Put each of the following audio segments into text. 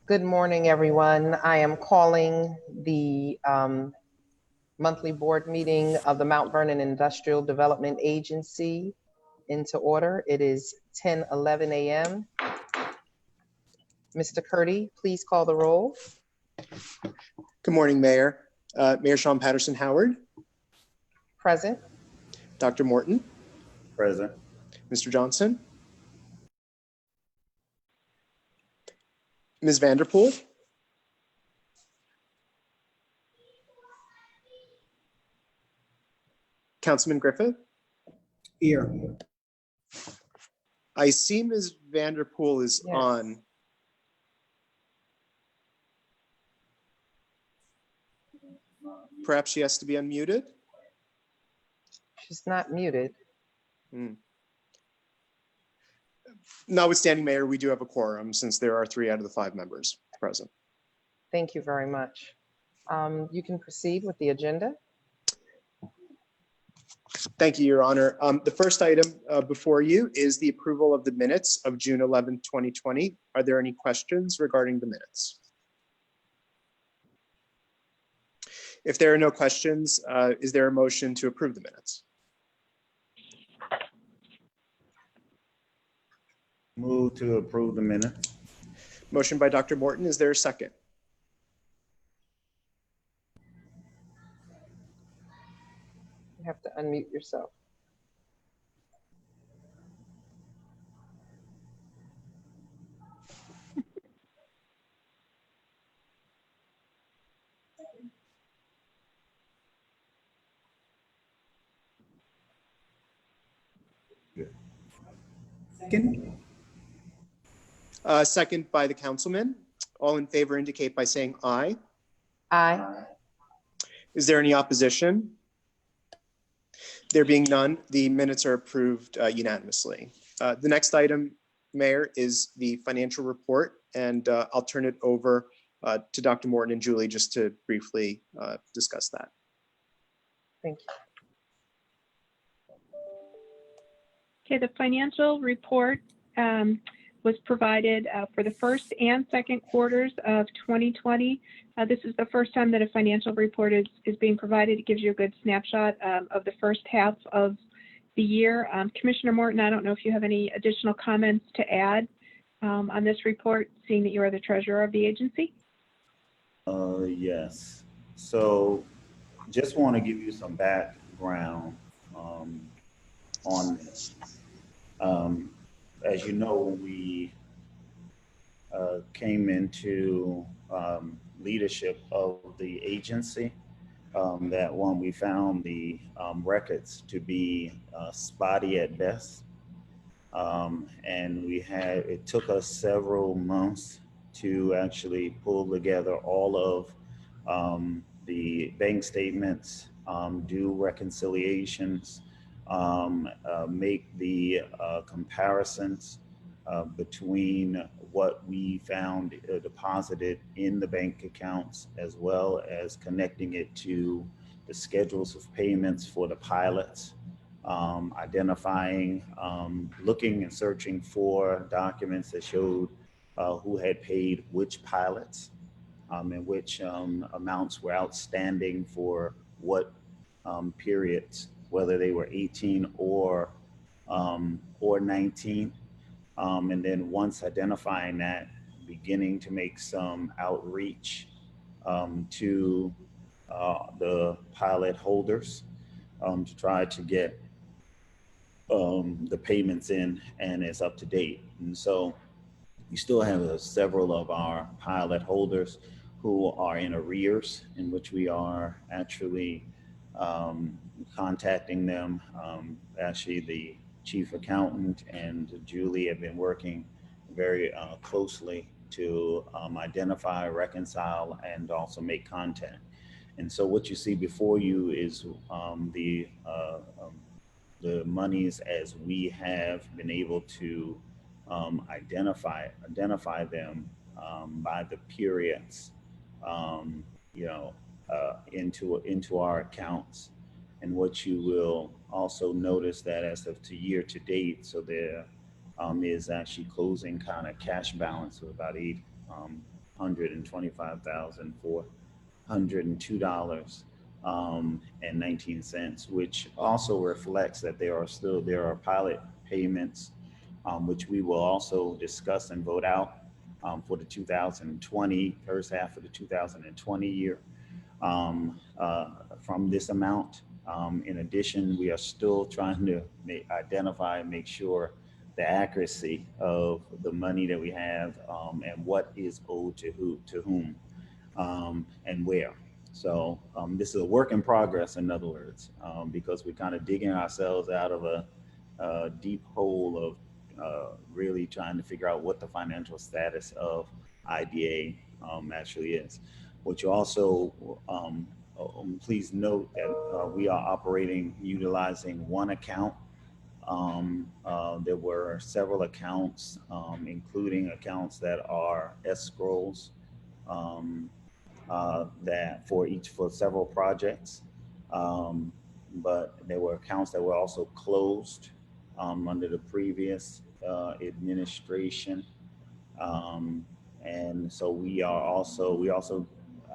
Good morning, everyone. I am calling the monthly board meeting of the Mount Vernon Industrial Development Agency into order. It is 10:11 a.m. Mr. Curdy, please call the roll. Good morning, Mayor. Mayor Sean Patterson Howard. Present. Dr. Morton. Present. Mr. Johnson. Ms. Vanderpool. Councilman Griffith. Here. I see Ms. Vanderpool is Yes. on. Perhaps she has to be unmuted. She's not muted. Notwithstanding, Mayor, we do have a quorum since there are 3 out of the 5 members present. Thank you very much. You can proceed with the agenda. Thank you, Your Honor. The first item before you is the approval of the minutes of June 11, 2020. Are there any questions regarding the minutes? If there are no questions, is there a motion to approve the minutes? Move to approve the minutes. Motion by Dr. Morton. Is there a second? You have to unmute yourself. Second. Second by the councilman. All in favor indicate by saying aye. Aye. Is there any opposition? There being none, the minutes are approved unanimously. The next item, Mayor, is the financial report, and I'll turn it over to Dr. Morton and Julie just to briefly discuss that. Thank you. Okay, the financial report was provided for the first and second quarters of 2020. This is the first time that a financial report is being provided. It gives you a good snapshot of the first half of the year. Commissioner Morton, I don't know if you have any additional comments to add on this report, seeing that you are the treasurer of the agency. Yes. So just want to give you some background on this. As you know, we came into leadership of the agency. That one, we found the records to be spotty at best. And it took us several months to actually pull together all of the bank statements, do reconciliations, make the comparisons between what we found deposited in the bank accounts, as well as connecting it to the schedules of payments for the pilots, identifying, looking and searching for documents that showed who had paid which pilots and which amounts were outstanding for what periods, whether they were 18 or 19. And then once identifying that, beginning to make some outreach to the pilot holders to try to get the payments in and it's up to date. And so we still have several of our pilot holders who are in arrears, in which we are actually contacting them. Actually, the chief accountant and Julie have been working very closely to identify, reconcile, and also make contact. And so what you see before you is the monies as we have been able to identify them by the periods, into our accounts. And what you will also notice that as of to year to date, so there is actually closing kind of cash balance of about $125,402.19, which also reflects that there are pilot payments, which we will also discuss and vote out for the 2020 first half of the 2020 year from this amount. In addition, we are still trying to identify and make sure the accuracy of the money that we have and what is owed to whom, and where. So this is a work in progress, in other words, because we're kind of digging ourselves out of a deep hole of really trying to figure out what the financial status of IDA actually is. What you also please note that we are operating utilizing one account. There were several accounts, including accounts that are escrows that for several projects. But there were accounts that were also closed under the previous administration. And so we also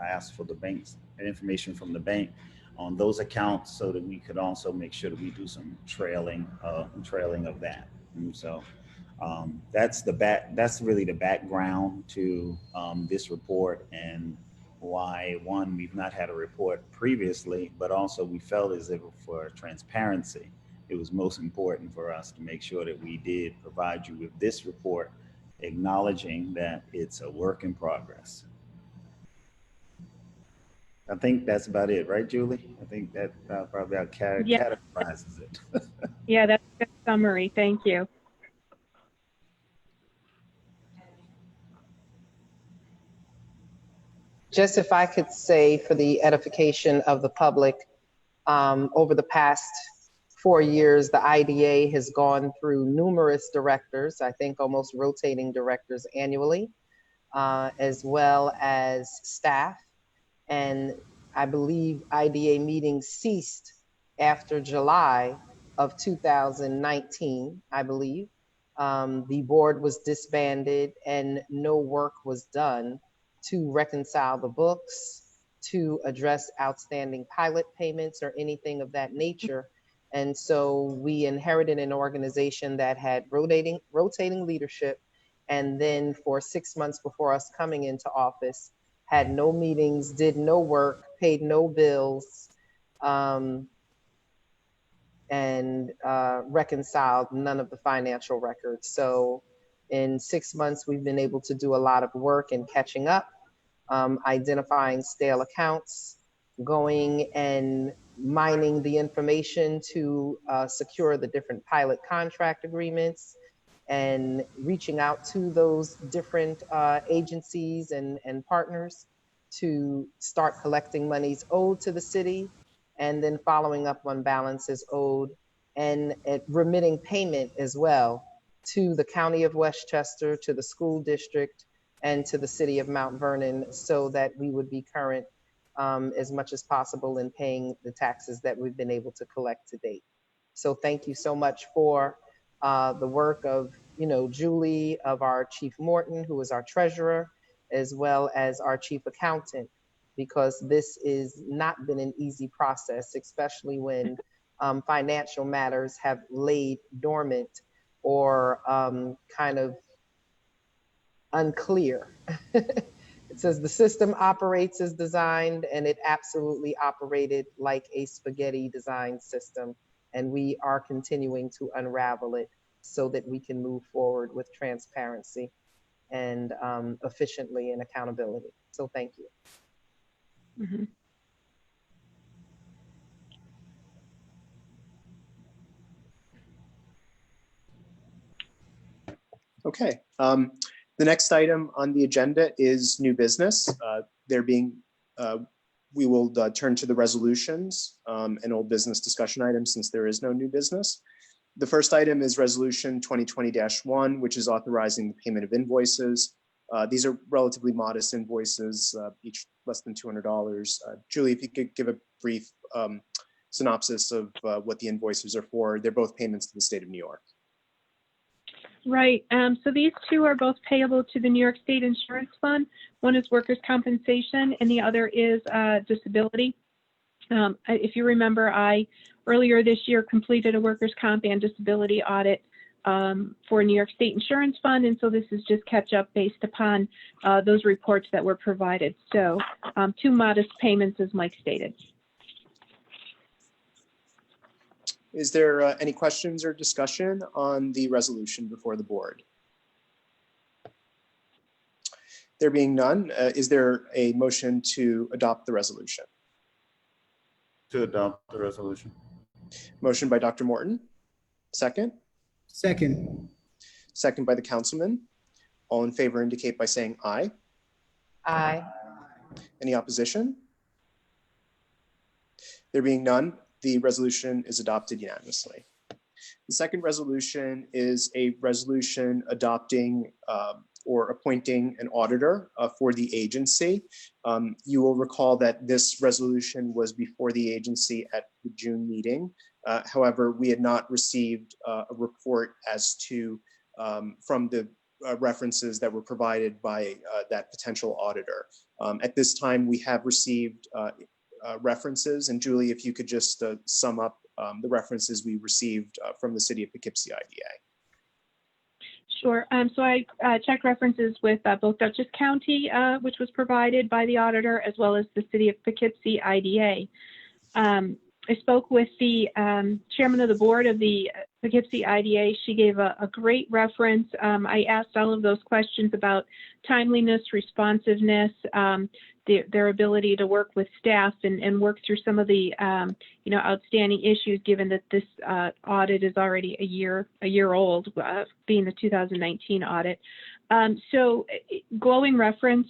asked for the bank's information from the bank on those accounts so that we could also make sure that we do some trailing of that. And so that's really the background to this report, and why, one, we've not had a report previously, but also we felt as if for transparency, it was most important for us to make sure that we did provide you with this report, acknowledging that it's a work in progress. I think that's about it, right, Julie? I think that probably categorizes it. Yeah, that's a good summary. Thank you. Just if I could say, for the edification of the public, over the past 4 years, the IDA has gone through numerous directors, I think almost rotating directors annually, as well as staff. And I believe IDA meetings ceased after July of 2019, I believe. The board was disbanded and no work was done to reconcile the books, to address outstanding pilot payments or anything of that nature. And so we inherited an organization that had rotating leadership, and then for 6 months before us coming into office, had no meetings, did no work, paid no bills, and reconciled none of the financial records. So in 6 months, we've been able to do a lot of work in catching up, identifying stale accounts, going and mining the information to secure the different pilot contract agreements, and reaching out to those different agencies and partners to start collecting monies owed to the city, and then following up on balances owed, and remitting payment as well to the County of Westchester, to the school district, and to the city of Mount Vernon, so that we would be current as much as possible in paying the taxes that we've been able to collect to date. So thank you so much for the work of, Julie, of our Chief Morton, who is our treasurer, as well as our chief accountant, because this has not been an easy process, especially when financial matters have laid dormant or kind of unclear. It says the system operates as designed, and it absolutely operated like a spaghetti design system. And we are continuing to unravel it so that we can move forward with transparency and efficiently and accountability. So thank you. Mm-hmm. Okay. The next item on the agenda is new business. We will turn to the resolutions and old business discussion items since there is no new business. The first item is resolution 2020-1, which is authorizing the payment of invoices. These are relatively modest invoices, each less than $200. Julie, if you could give a brief synopsis of what the invoices are for. They're both payments to the state of New York. Right. So these two are both payable to the New York State Insurance Fund. One is workers' compensation and the other is disability. If you remember, I earlier this year completed a workers' comp and disability audit for New York State Insurance Fund, and so this is just catch up based upon those reports that were provided. So two modest payments, as Mike stated. Is there any questions or discussion on the resolution before the board? There being none, is there a motion to adopt the resolution? To adopt the resolution. Motion by Dr. Morton. Second? Second. Second by the councilman. All in favor indicate by saying aye. Aye. Any opposition? There being none, the resolution is adopted unanimously. The second resolution is a resolution adopting or appointing an auditor for the agency. You will recall that this resolution was before the agency at the June meeting. However, we had not received a report as to from the references that were provided by that potential auditor. At this time, we have received references, and Julie, if you could just sum up the references we received from the City of Poughkeepsie IDA. Sure. So I checked references with both Dutchess County, which was provided by the auditor, as well as the City of Poughkeepsie IDA. I spoke with the chairman of the board of the Poughkeepsie IDA. She gave a great reference. I asked all of those questions about timeliness, responsiveness, their ability to work with staff and work through some of the outstanding issues, given that this audit is already a year old, being the 2019 audit. So glowing reference.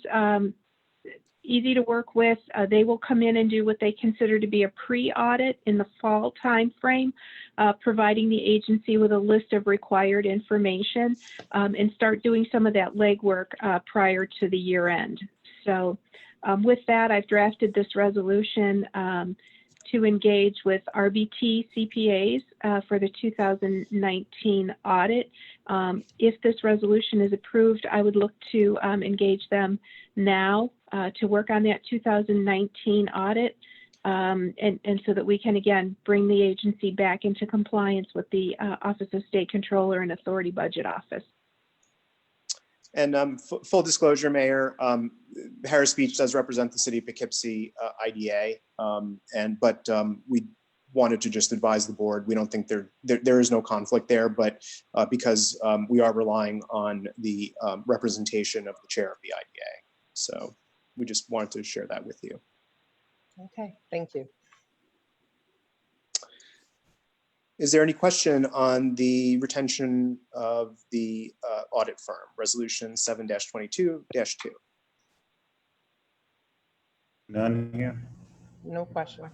Easy to work with. They will come in and do what they consider to be a pre-audit in the fall timeframe, providing the agency with a list of required information and start doing some of that legwork prior to the year end. So with that, I've drafted this resolution to engage with RBT CPAs for the 2019 audit. If this resolution is approved, I would look to engage them now to work on that 2019 audit, and so that we can again bring the agency back into compliance with the Office of State Controller and Authority Budget Office. And full disclosure, Mayor, Harris Beach does represent the City of Poughkeepsie IDA, but we wanted to just advise the board. We don't think there is no conflict there, but because we are relying on the representation of the chair of the IDA. So we just wanted to share that with you. Okay, thank you. Is there any question on the retention of the audit firm, resolution 7-22-2? None here. No question.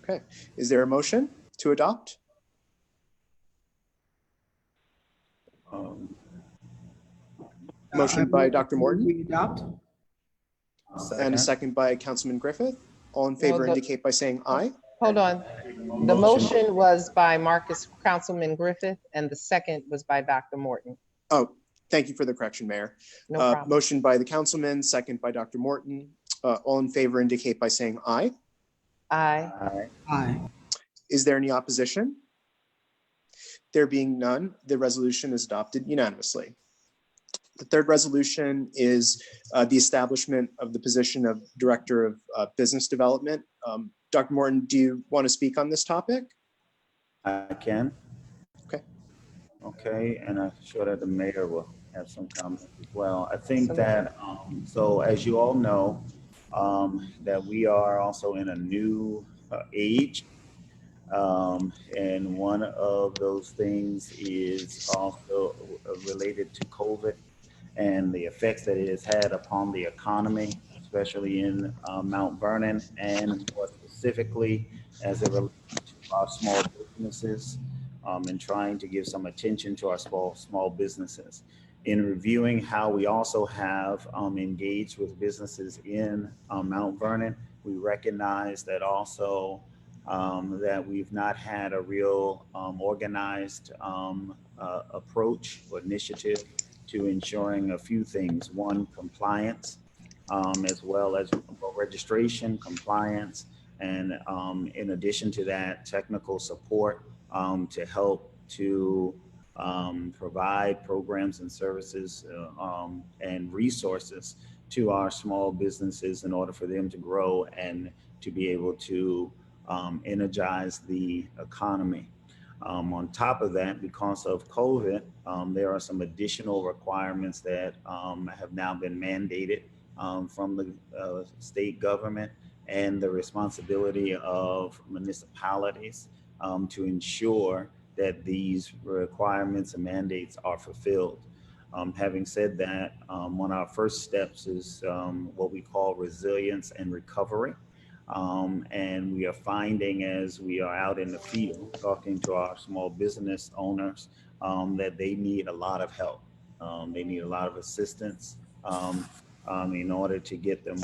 Okay, is there a motion to adopt? Motion by Dr. Morton. We adopt. And a second by Councilman Griffith. All in favor indicate by saying aye. Hold on. The motion was by Councilman Griffith, and the second was by Dr. Morton. Oh, thank you for the correction, Mayor. No problem. Motion by the councilman, second by Dr. Morton. All in favor indicate by saying aye. Aye. Aye. Is there any opposition? There being none, the resolution is adopted unanimously. The third resolution is the establishment of the position of Director of Business Development. Dr. Morton, do you want to speak on this topic? I can. Okay. Okay, and I'm sure that the mayor will have some comments as well. I think that, so as you all know, that we are also in a new age. And one of those things is also related to COVID and the effects that it has had upon the economy, especially in Mount Vernon, and more specifically as it relates to our small businesses, and trying to give some attention to our small businesses. In reviewing how we also have engaged with businesses in Mount Vernon, we recognize that also that we've not had a real organized approach or initiative to ensuring a few things. One, compliance, as well as registration, compliance, and in addition to that, technical support to help to provide programs and services and resources to our small businesses in order for them to grow and to be able to energize the economy. On top of that, because of COVID, there are some additional requirements that have now been mandated from the state government and the responsibility of municipalities to ensure that these requirements and mandates are fulfilled. Having said that, one of our first steps is what we call resilience and recovery. And we are finding as we are out in the field talking to our small business owners that they need a lot of help. They need a lot of assistance in order to get them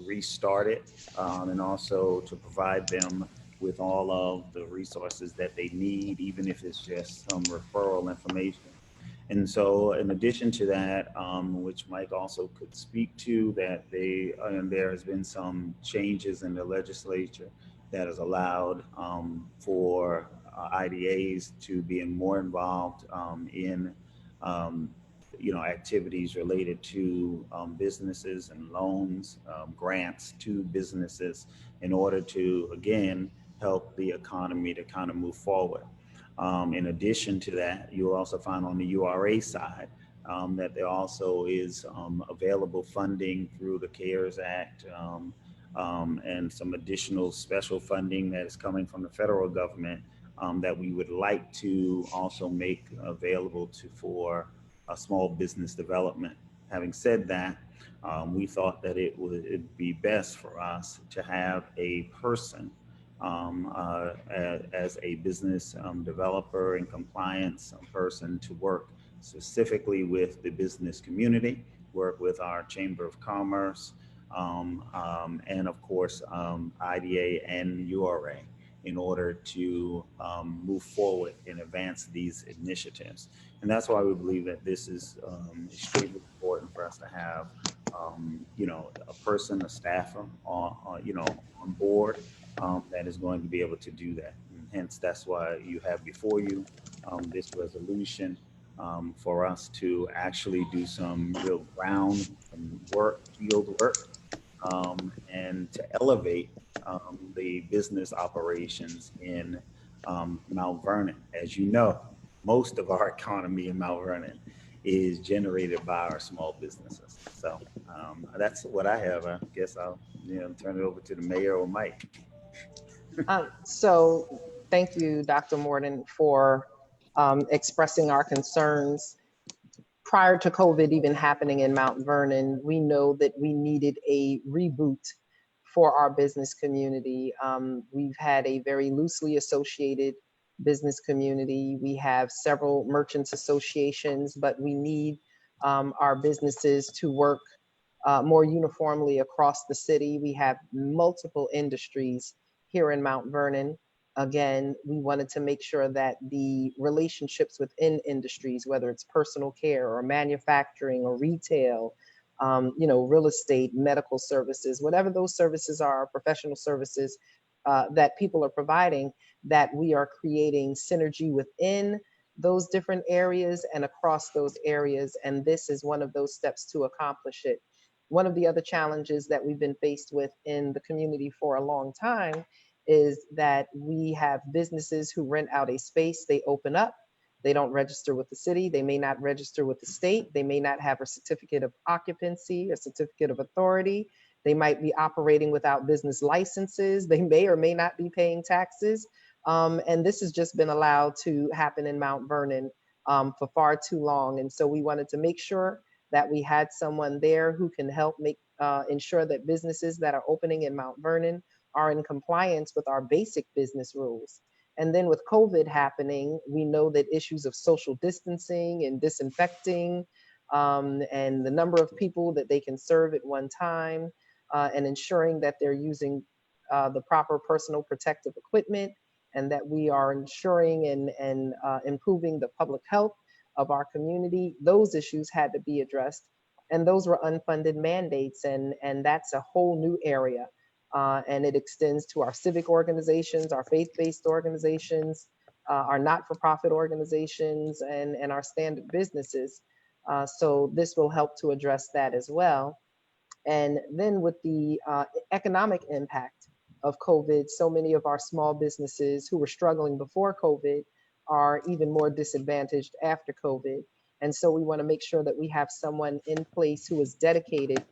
restarted and also to provide them with all of the resources that they need, even if it's just some referral information. And so in addition to that, which Mike also could speak to, that there has been some changes in the legislature that has allowed for IDAs to be more involved in activities related to businesses and loans, grants to businesses in order to, again, help the economy to kind of move forward. In addition to that, you'll also find on the URA side that there also is available funding through the CARES Act and some additional special funding that is coming from the federal government that we would like to also make available for small business development. Having said that, we thought that it'd be best for us to have a person as a business developer and compliance person to work specifically with the business community, work with our Chamber of Commerce, and of course, IDA and URA in order to move forward and advance these initiatives. And that's why we believe that this is extremely important for us to have, a person, a staffer on board that is going to be able to do that. And hence, that's why you have before you this resolution for us to actually do some real ground work, field work, and to elevate the business operations in Mount Vernon. As you know, most of our economy in Mount Vernon is generated by our small businesses. So that's what I have. I guess I'll turn it over to the mayor or Mike. So thank you, Dr. Morton, for expressing our concerns. Prior to COVID even happening in Mount Vernon, we know that we needed a reboot for our business community. We've had a very loosely associated business community. We have several merchants associations, but we need our businesses to work more uniformly across the city. We have multiple industries here in Mount Vernon. Again, we wanted to make sure that the relationships within industries, whether it's personal care or manufacturing or retail, real estate, medical services, whatever those services are, professional services that people are providing, that we are creating synergy within those different areas and across those areas. And this is one of those steps to accomplish it. One of the other challenges that we've been faced with in the community for a long time is that we have businesses who rent out a space, they open up, they don't register with the city, they may not register with the state, they may not have a certificate of occupancy, a certificate of authority, they might be operating without business licenses, they may or may not be paying taxes. And this has just been allowed to happen in Mount Vernon for far too long. And so we wanted to make sure that we had someone there who can help ensure that businesses that are opening in Mount Vernon are in compliance with our basic business rules. And then with COVID happening, we know that issues of social distancing and disinfecting and the number of people that they can serve at one time and ensuring that they're using the proper personal protective equipment and that we are ensuring and improving the public health of our community. Those issues had to be addressed, and those were unfunded mandates, and that's a whole new area. And it extends to our civic organizations, our faith-based organizations, our not-for-profit organizations, and our standard businesses. So this will help to address that as well. And then with the economic impact of COVID, so many of our small businesses who were struggling before COVID are even more disadvantaged after COVID. And so we want to make sure that we have someone in place who is dedicated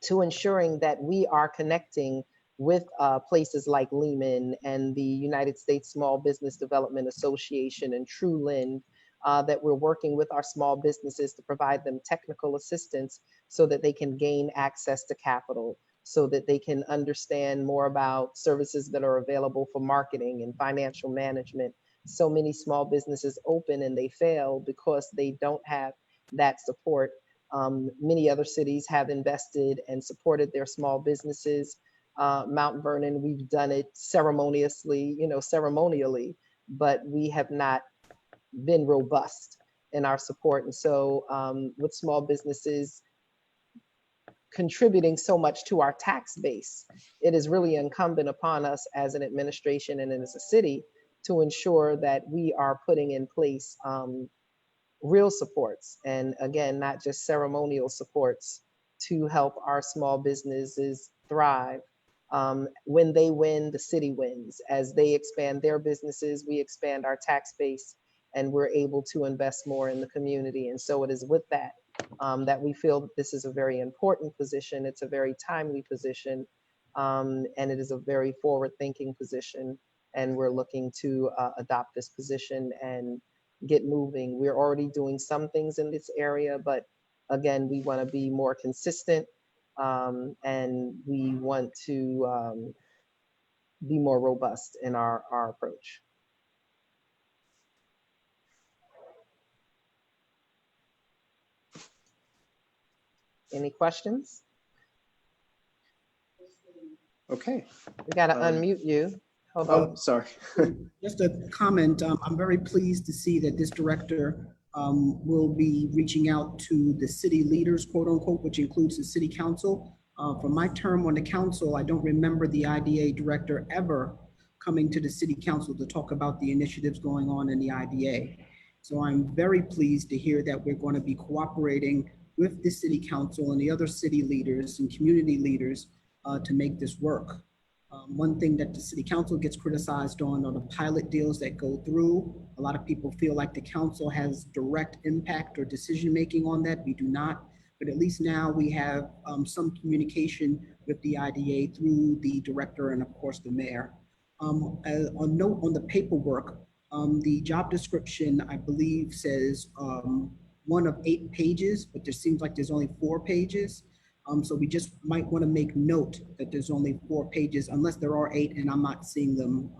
to ensuring that we are connecting with places like Lehman and the United States Small Business Development Association and TrueLend, that we're working with our small businesses to provide them technical assistance so that they can gain access to capital, so that they can understand more about services that are available for marketing and financial management. So many small businesses open and they fail because they don't have that support. Many other cities have invested and supported their small businesses. Mount Vernon, we've done it ceremonially, but we have not been robust in our support. And so with small businesses contributing so much to our tax base, it is really incumbent upon us as an administration and as a city to ensure that we are putting in place real supports, and again, not just ceremonial supports, to help our small businesses thrive. When they win, the city wins. As they expand their businesses, we expand our tax base, and we're able to invest more in the community. And so it is with that that we feel that this is a very important position. It's a very timely position, and it is a very forward-thinking position. And we're looking to adopt this position and get moving. We're already doing some things in this area, but again, we want to be more consistent, and we want to be more robust in our approach. Any questions? Okay. We got to unmute you. Hold Oh, on. sorry. Just a comment. I'm very pleased to see that this director will be reaching out to the city leaders, quote unquote, which includes the city council. For my term on the council, I don't remember the IDA director ever coming to the city council to talk about the initiatives going on in the IDA. So I'm very pleased to hear that we're going to be cooperating with the city council and the other city leaders and community leaders to make this work. One thing that the city council gets criticized on are the pilot deals that go through. A lot of people feel like the council has direct impact or decision-making on that. We do not, but at least now we have some communication with the IDA through the director and of course the mayor. A note on the paperwork, the job description, I believe, says 1 of 8 pages, but there seems like there's only 4 pages. So we just might want to make note that there's only 4 pages, unless there are 8 and I'm not seeing them.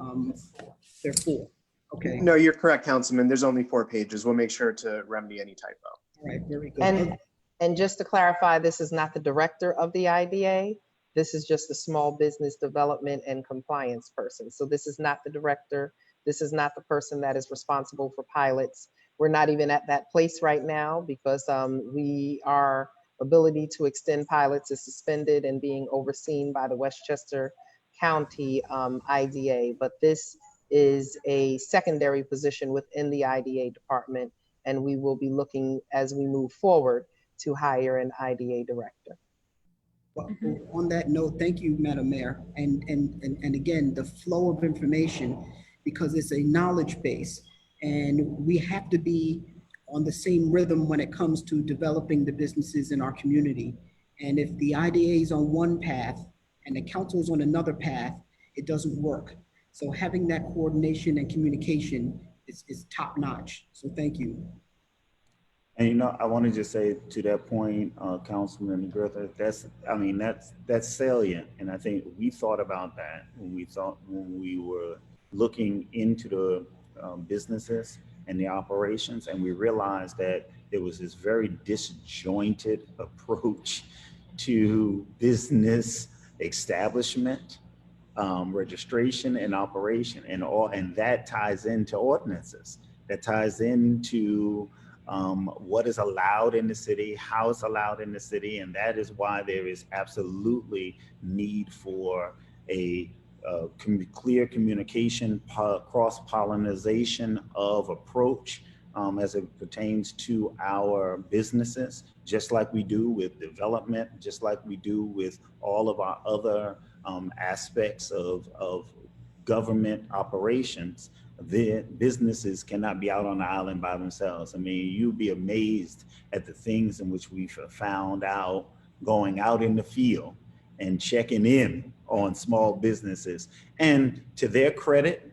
They're 4. Okay. No, you're correct, Councilman. There's only 4 pages. We'll make sure to remedy any typo. All right, very good. And just to clarify, this is not the director of the IDA. This is just the small business development and compliance person. So this is not the director. This is not the person that is responsible for pilots. We're not even at that place right now because our ability to extend pilots is suspended and being overseen by the Westchester County IDA. But this is a secondary position within the IDA department, and we will be looking as we move forward to hire an IDA director. Well, on that note, thank you, Madam Mayor. And again, the flow of information, because it's a knowledge base and we have to be on the same rhythm when it comes to developing the businesses in our community. And if the IDA is on one path and the council is on another path, it doesn't work. So having that coordination and communication is top notch. So thank you. And I want to just say to that point, Councilman Griffith, that's salient, and I think we thought about that when we were looking into the businesses and the operations, and we realized that there was this very disjointed approach to business establishment registration and operation, and that ties into ordinances. That ties into what is allowed in the city, how it's allowed in the city, and that is why there is absolutely need for a clear communication, cross-pollination of approach as it pertains to our businesses, just like we do with development, just like we do with all of our other aspects of government operations. The businesses cannot be out on the island by themselves. I mean, you'd be amazed at the things in which we've found out going out in the field and checking in on small businesses. And to their credit,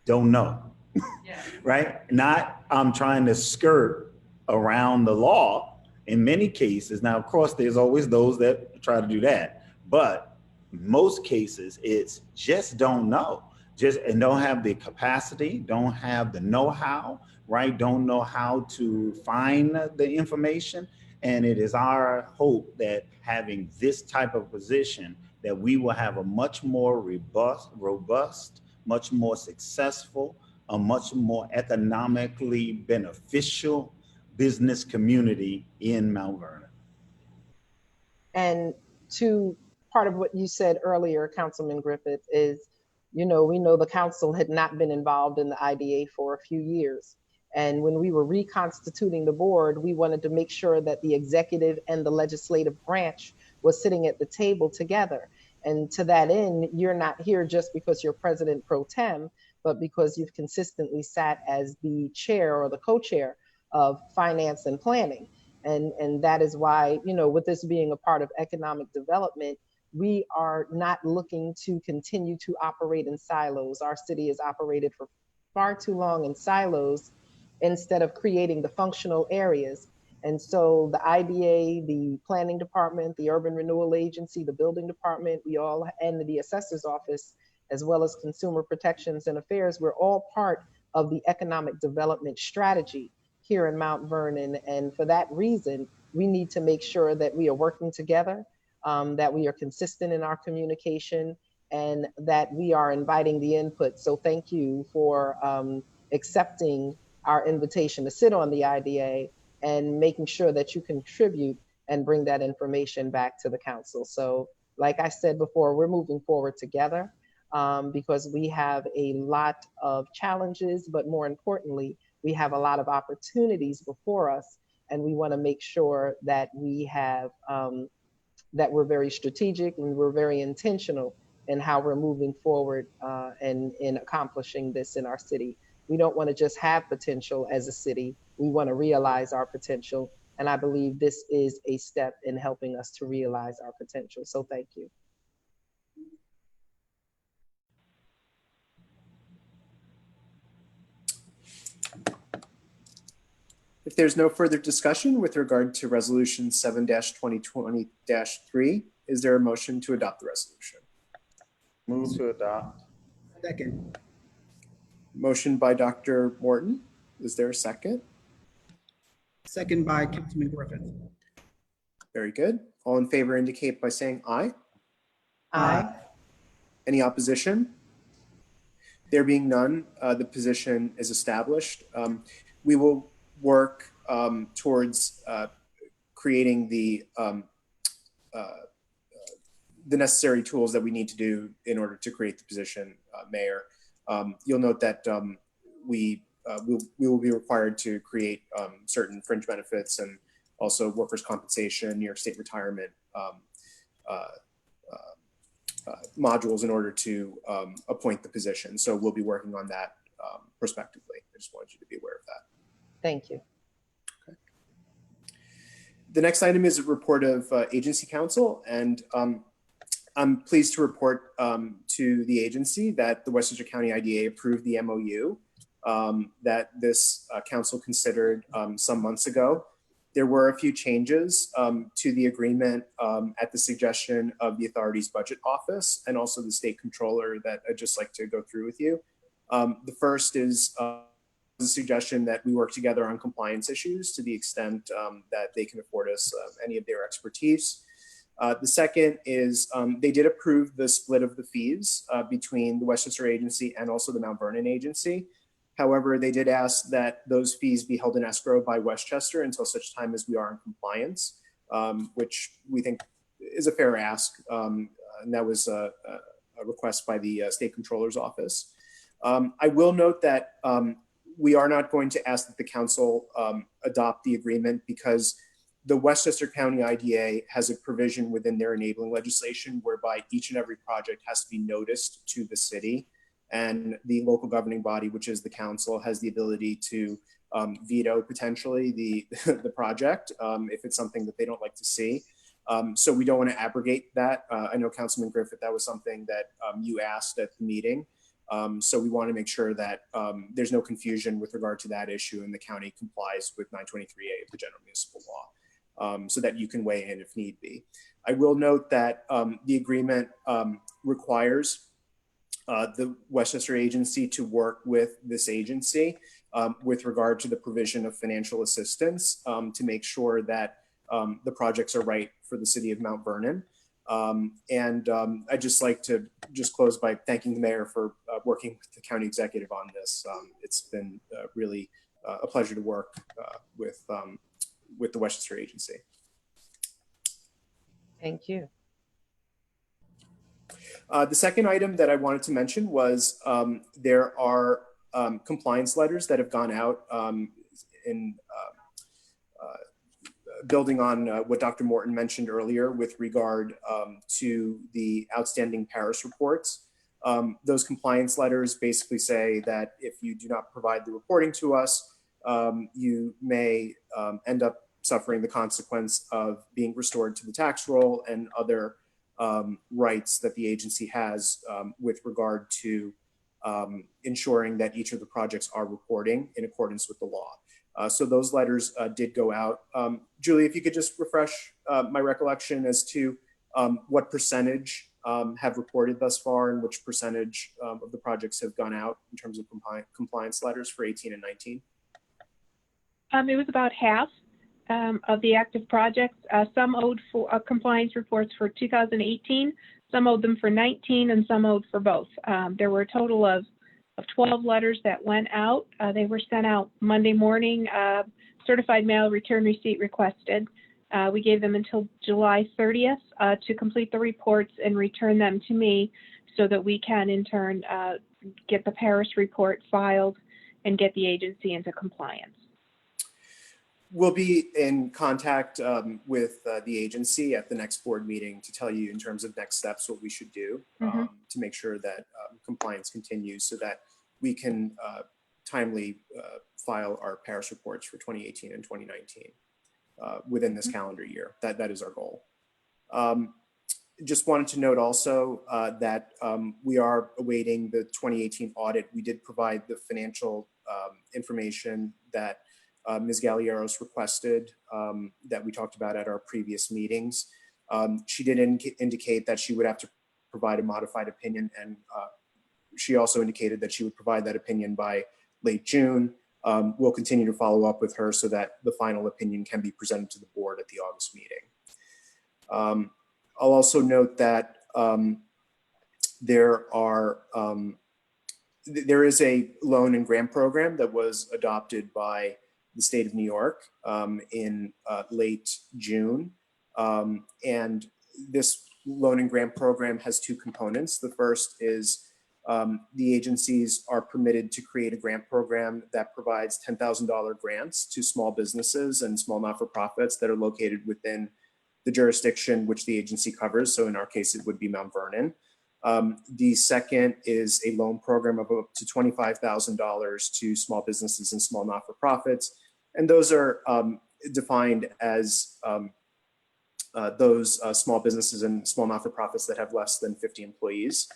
don't know, right? Not I'm trying to skirt around the law in many cases. Now, of course, there's always those that try to do that, but most cases it's just don't know, and don't have the capacity, don't have the know-how, right? Don't know how to find the information. And it is our hope that having this type of position, that we will have a much more robust, much more successful, a much more economically beneficial business community in Mount Vernon. And to part of what you said earlier, Councilman Griffith, is, we know the council had not been involved in the IDA for a few years. And when we were reconstituting the board, we wanted to make sure that the executive and the legislative branch was sitting at the table together. And to that end, you're not here just because you're president pro tem, but because you've consistently sat as the chair or the co-chair of finance and planning. And that is why, with this being a part of economic development, we are not looking to continue to operate in silos. Our city has operated for far too long in silos instead of creating the functional areas. And so the IDA, the planning department, the urban renewal agency, the building department, and the assessor's office, as well as consumer protections and affairs, we're all part of the economic development strategy here in Mount Vernon. And for that reason, we need to make sure that we are working together, that we are consistent in our communication, and that we are inviting the input. So thank you for accepting our invitation to sit on the IDA and making sure that you contribute and bring that information back to the council. So like I said before, we're moving forward together because we have a lot of challenges, but more importantly, we have a lot of opportunities before us, and we want to make sure that we have, that we're very strategic and we're very intentional in how we're moving forward and in accomplishing this in our city. We don't want to just have potential as a city. We want to realize our potential. And I believe this is a step in helping us to realize our potential. So thank you. If there's no further discussion with regard to resolution 7-2020-3, is there a motion to adopt the resolution? Move to adopt. Second. Motion by Dr. Morton. Is there a second? Second by Councilman Griffith. Very good. All in favor indicate by saying aye. Aye. Any opposition? There being none, the position is established. We will work towards creating the necessary tools that we need to do in order to create the position, Mayor. You'll note that we will be required to create certain fringe benefits and also workers' compensation, New York State retirement modules in order to appoint the position. So we'll be working on that prospectively. I just wanted you to be aware of that. Thank you. Okay. The next item is a report of agency council, and I'm pleased to report to the agency that the Westchester County IDA approved the MOU that this council considered some months ago. There were a few changes to the agreement at the suggestion of the authority's budget office and also the state controller that I'd just like to go through with you. The first is the suggestion that we work together on compliance issues to the extent that they can afford us any of their expertise. The second is they did approve the split of the fees between the Westchester agency and also the Mount Vernon agency. However, they did ask that those fees be held in escrow by Westchester until such time as we are in compliance, which we think is a fair ask. And that was a request by the State Controller's Office. I will note that we are not going to ask that the council adopt the agreement because the Westchester County IDA has a provision within their enabling legislation whereby each and every project has to be noticed to the city, and the local governing body, which is the council, has the ability to veto potentially the project if it's something that they don't like to see. So we don't want to abrogate that. I know Councilman Griffith, that was something that you asked at the meeting. So we want to make sure that there's no confusion with regard to that issue and the county complies with 923A of the general municipal law, so that you can weigh in if need be. I will note that the agreement requires the Westchester agency to work with this agency with regard to the provision of financial assistance to make sure that the projects are right for the city of Mount Vernon. I'd just like to close by thanking the mayor for working with the county executive on this. It's been really a pleasure to work with the Westchester agency. Thank you. The second item that I wanted to mention was there are compliance letters that have gone out in building on what Dr. Morton mentioned earlier with regard to the outstanding Paris reports. Those compliance letters basically say that if you do not provide the reporting to us, you may end up suffering the consequence of being restored to the tax roll and other rights that the agency has with regard to ensuring that each of the projects are reporting in accordance with the law. So those letters did go out. Julie, if you could just refresh my recollection as to what percentage have reported thus far and which percentage of the projects have gone out in terms of compliance letters for 18 and 19. It was about half of the active projects. Some owed for compliance reports for 2018, some owed them for 19, and some owed for both. There were a total of 12 letters that went out. They were sent out Monday morning, certified mail return receipt requested. We gave them until July 30th to complete the reports and return them to me so that we can in turn get the Paris report filed and get the agency into compliance. We'll be in contact with the agency at the next board meeting to tell you in terms of next steps what we should do to make sure that compliance continues so that we can timely file our Paris reports for 2018 and 2019 within this calendar year. That is our goal. Just wanted to note also that we are awaiting the 2018 audit. We did provide the financial information that Ms. Galieros requested that we talked about at our previous meetings. She did indicate that she would have to provide a modified opinion, and she also indicated that she would provide that opinion by late June. We'll continue to follow up with her so that the final opinion can be presented to the board at the August meeting. I'll also note that there is a loan and grant program that was adopted by the state of New York in late June. And this loan and grant program has two components. The first is the agencies are permitted to create a grant program that provides $10,000 grants to small businesses and small not-for-profits that are located within the jurisdiction which the agency covers. So in our case, it would be Mount Vernon. The second is a loan program of up to $25,000 to small businesses and small not-for-profits. And those are defined as those small businesses and small not-for-profits that have less than 50 employees.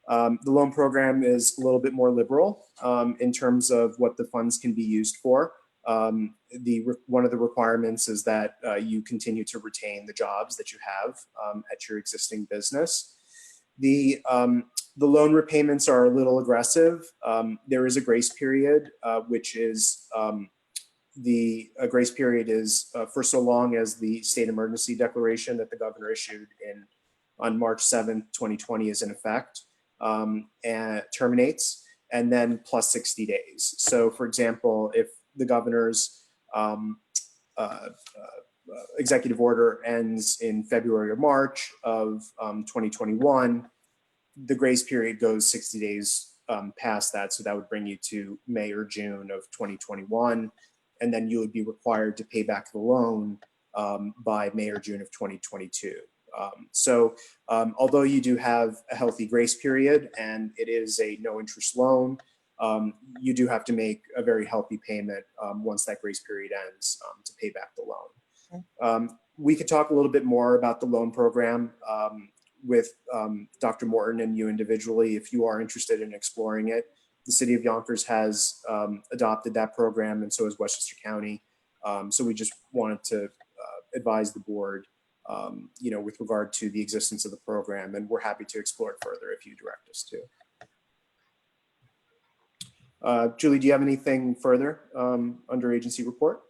The loan program is a little bit more liberal in terms of what the funds can be used for. One of the requirements is that you continue to retain the jobs that you have at your existing business. The loan repayments are a little aggressive. There is a grace period, which is the grace period is for so long as the state emergency declaration that the governor issued on March 7th, 2020 is in effect and terminates, and then plus 60 days. So for example, if the governor's executive order ends in February or March of 2021, the grace period goes 60 days past that. So that would bring you to May or June of 2021. And then you would be required to pay back the loan by May or June of 2022. Although you do have a healthy grace period and it is a no interest loan, you do have to make a very healthy payment once that grace period ends to pay back the loan. We could talk a little bit more about the loan program with Dr. Morton and you individually if you are interested in exploring it. The city of Yonkers has adopted that program, and so has Westchester County. So we just wanted to advise the board, with regard to the existence of the program, and we're happy to explore it further if you direct us to. Julie, do you have anything further under agency report?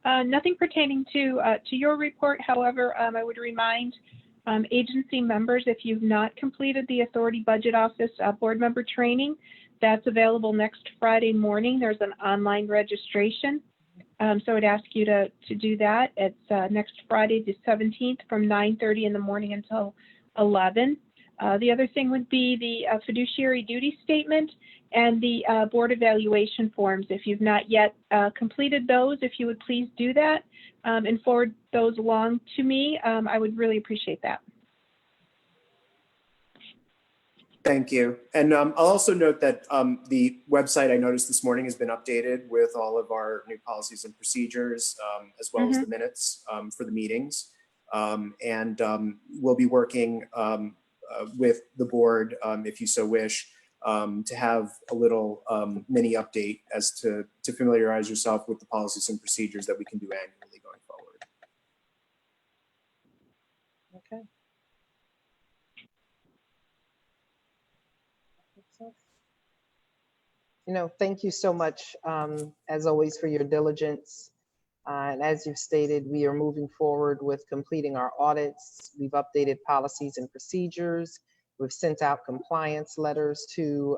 Nothing pertaining to your report. However, I would remind agency members, if you've not completed the Authority Budget Office board member training, that's available next Friday morning. There's an online registration. So I'd ask you to do that. It's next Friday, the 17th from 9:30 in the morning until 11. The other thing would be the fiduciary duty statement and the board evaluation forms. If you've not yet completed those, if you would please do that and forward those along to me, I would really appreciate that. Thank you. And I'll also note that the website I noticed this morning has been updated with all of our new policies and procedures, as well as the minutes for the meetings. We'll be working with the board, if you so wish, to have a little mini update as to familiarize yourself with the policies and procedures that we can do annually going forward. Okay. Thank you so much, as always, for your diligence. And as you've stated, we are moving forward with completing our audits. We've updated policies and procedures. We've sent out compliance letters to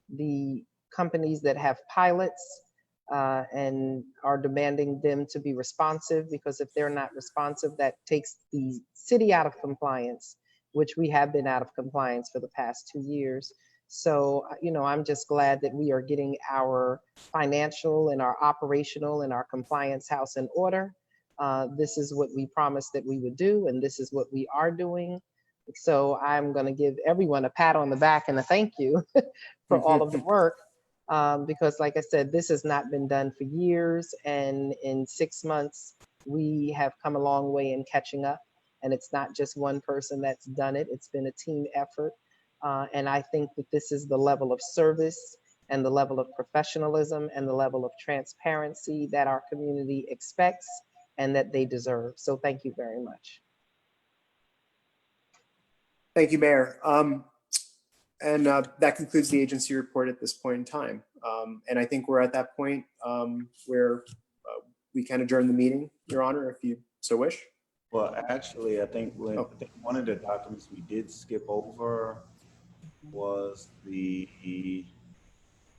the companies that have pilots and are demanding them to be responsive, because if they're not responsive, that takes the city out of compliance, which we have been out of compliance for the past 2 years. So, I'm just glad that we are getting our financial and our operational and our compliance house in order. This is what we promised that we would do, and this is what we are doing. So I'm going to give everyone a pat on the back and a thank you for all of the work, because like I said, this has not been done for years. And in 6 months, we have come a long way in catching up. And it's not just one person that's done it. It's been a team effort. And I think that this is the level of service and the level of professionalism and the level of transparency that our community expects and that they deserve. So thank you very much. Thank you, Mayor. That concludes the agency report at this point in time. And I think we're at that point where we can adjourn the meeting, Your Honor, if you so wish. Well, actually, I think one of the documents we did skip over was the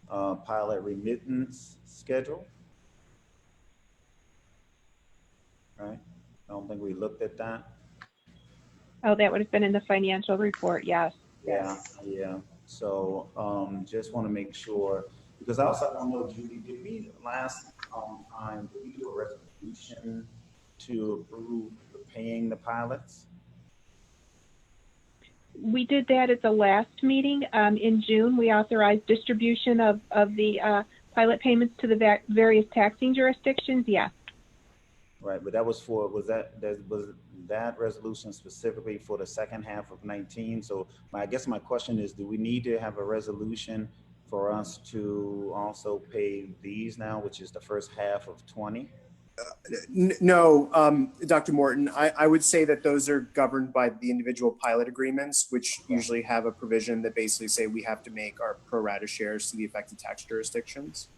pilot remittance schedule. Right? I don't think we looked at that. Oh, that would have been in the financial report. Yes. Yeah. So just want to make sure, because I also don't know, Judy, did we last time, did we do a resolution to approve paying the pilots? We did that at the last meeting in June. We authorized distribution of the pilot payments to the various taxing jurisdictions. Yes. Right, but that was was that resolution specifically for the second half of 19? So I guess my question is, do we need to have a resolution for us to also pay these now, which is the first half of 20? No, Dr. Morton, I would say that those are governed by the individual pilot agreements, which usually have a provision that basically say we have to make our pro rata shares to the affected tax jurisdictions.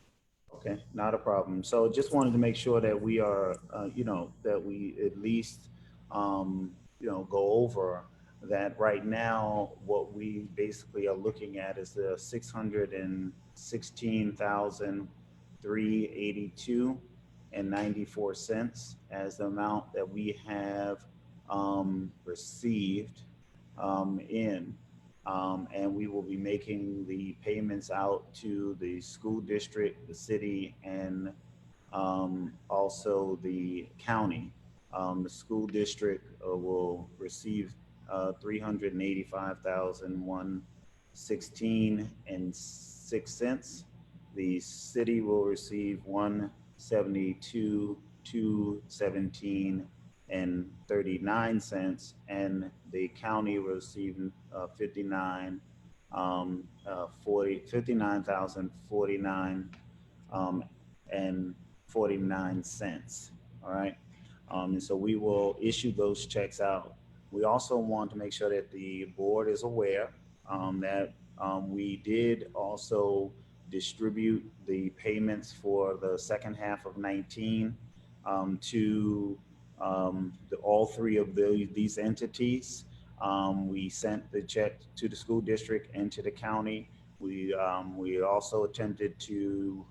Okay, not a problem. So just wanted to make sure that we are, that we at least, go over that right now. What we basically are looking at is the 616,382.94 as the amount that we have received in. And we will be making the payments out to the school district, the city, and also the county. The school district will receive 385,116.06. The city will receive 172,217.39, and the county will receive 59,049 and 49 cents. All right. And so we will issue those checks out. We also want to make sure that the board is aware that we did also distribute the payments for the second half of 19 to all three of these entities. We sent the check to the school district and to the county. We also attempted to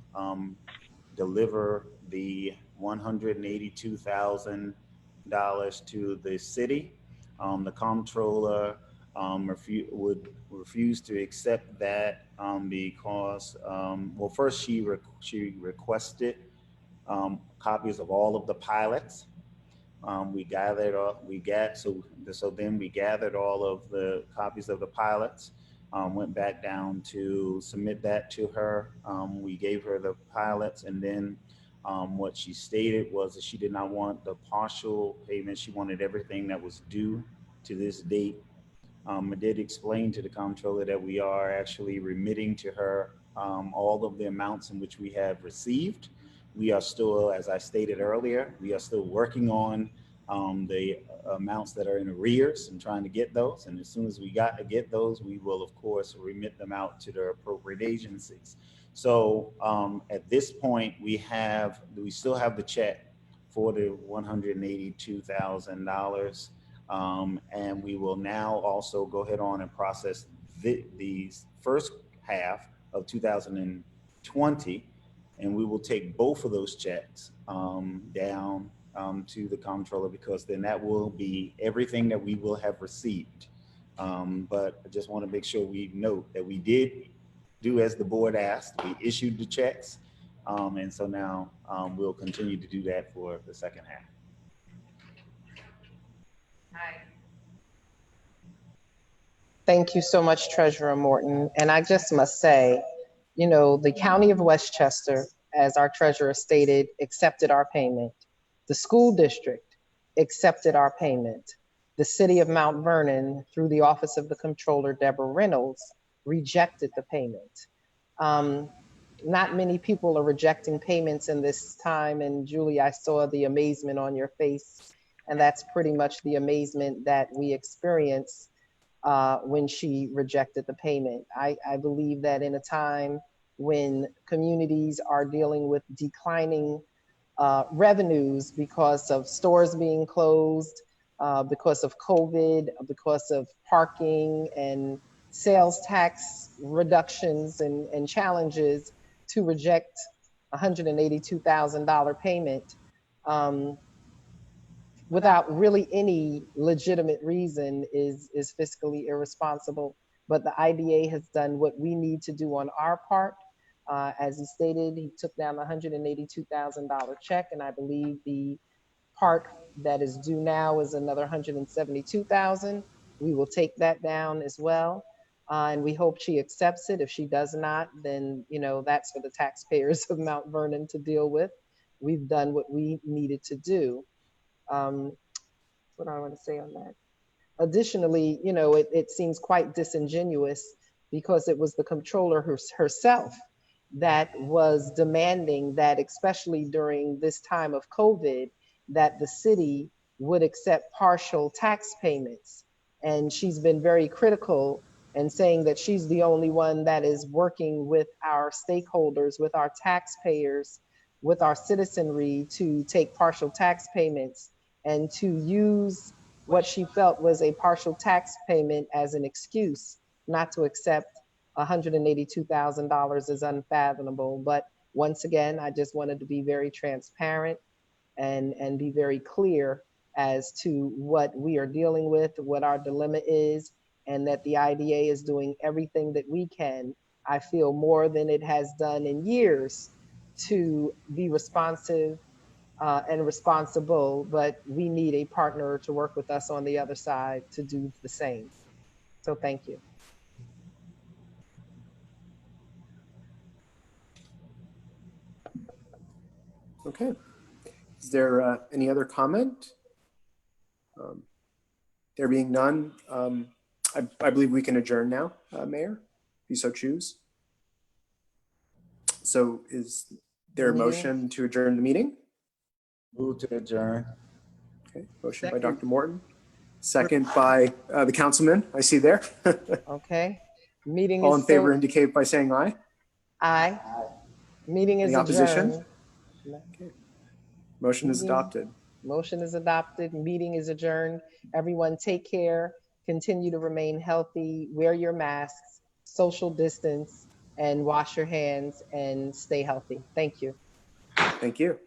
deliver the $182,000 to the city. The comptroller would refuse to accept that because, well, first she requested copies of all of the pilots. So then we gathered all of the copies of the pilots, went back down to submit that to her. We gave her the pilots, and then what she stated was that she did not want the partial payment. She wanted everything that was due to this date. I did explain to the comptroller that we are actually remitting to her all of the amounts in which we have received. We are still, as I stated earlier, we are still working on the amounts that are in arrears and trying to get those. And as soon as we get those, we will, of course, remit them out to the appropriate agencies. So at this point, we still have the check for the $182,000. And we will now also go ahead on and process the first half of 2020, and we will take both of those checks down to the comptroller, because then that will be everything that we will have received. But I just want to make sure we note that we did do as the board asked. We issued the checks, and so now we'll continue to do that for the second half. Thank you so much, Treasurer Morton. And I just must say, you know, the County of Westchester, as our treasurer stated, accepted our payment. The school district accepted our payment. The city of Mount Vernon, through the Office of the Comptroller, Deborah Reynolds, rejected the payment. Not many people are rejecting payments in this time. And Julie, I saw the amazement on your face. And that's pretty much the amazement that we experienced when she rejected the payment. I believe that in a time when communities are dealing with declining revenues because of stores being closed, because of COVID, because of parking and sales tax reductions and challenges, to reject $182,000 payment without really any legitimate reason is fiscally irresponsible. But the IDA has done what we need to do on our part. As he stated, he took down the $182,000 check, and I believe the part that is due now is another $172,000. We will take that down as well. And we hope she accepts it. If she does not, then, you know, that's for the taxpayers of Mount Vernon to deal with. We've done what we needed to do. What do I want to say on that? Additionally, you know, it seems quite disingenuous because it was the comptroller herself that was demanding that, especially during this time of COVID, that the city would accept partial tax payments. And she's been very critical and saying that she's the only one that is working with our stakeholders, with our taxpayers, with our citizenry to take partial tax payments and to use what she felt was a partial tax payment as an excuse not to accept $182,000 is unfathomable. But once again, I just wanted to be very transparent and be very clear as to what we are dealing with, what our dilemma is, and that the IDA is doing everything that we can, I feel more than it has done in years, to be responsive and responsible, but we need a partner to work with us on the other side to do the same. So thank you. Okay. Is there any other comment? There being none, I believe we can adjourn now, Mayor, if you so choose. So is there a motion to adjourn the meeting? Move to adjourn. Okay, motion by Second. Dr. Morton, second by the councilman, I see there. Okay. Meeting All is in favor so, indicate by saying aye. aye. Meeting is Any opposition? adjourned. Okay. Motion is Meeting- adopted. Motion is adopted. Meeting is adjourned. Everyone take care. Continue to remain healthy. Wear your masks, social distance, and wash your hands and stay healthy. Thank you. Thank you.